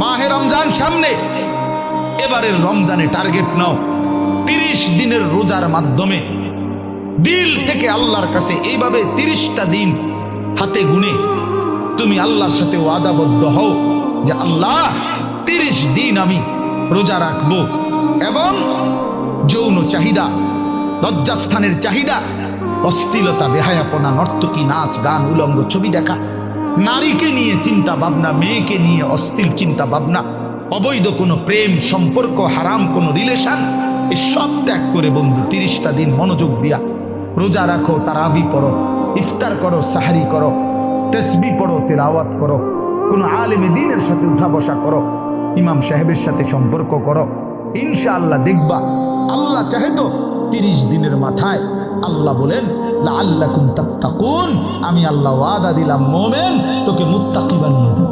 মাহে রমজান সামনে, এবারের রমজানে টার্গেট নাও 30 দিনের রোজার মাধ্যমে দিল থেকে আল্লাহর কাছে এইভাবে 30টা দিন হাতে গুনে তুমি আল্লাহর সাথে ওয়াদাবদ্ধ হও যে আল্লাহ 30 দিন আমি রোজা রাখবো। এবং যৌন চাহিদা, লজ্জাস্থানের চাহিদা, অশ্লীলতা, বেহায়াপনা, নর্তকী, নাচ গান, উলঙ্গ ছবি দেখা, নারীকে নিয়ে চিন্তা ভাবনা, মেয়েকে নিয়ে অশ্লীল চিন্তা ভাবনা, অবৈধ কোনো প্রেম সম্পর্ক, হারাম কোনো রিলেশন, এই সব ত্যাগ করে বন্ধু 30টা দিন মনোযোগ দিয়া রোজা রাখো, তারাবি পড়ো, ইফতার করো, সাহারি করো, তাসবিহ পড়ো, তেলাওয়াত করো, কোনো আলেমে দ্বীনের সাথে উঠা বসা করো, ইমাম সাহেবের সাথে সম্পর্ক করো। ইনশাআল্লাহ দেখবা আল্লাহ চাহে তো 30 দিনের মাথায় আল্লাহ বলেন লাআল্লাকুম তাত্তাকুন, আমি আল্লাহ ওয়াদা দিলাম মোমেন তোকে মুত্তাকি বানিয়ে দেব।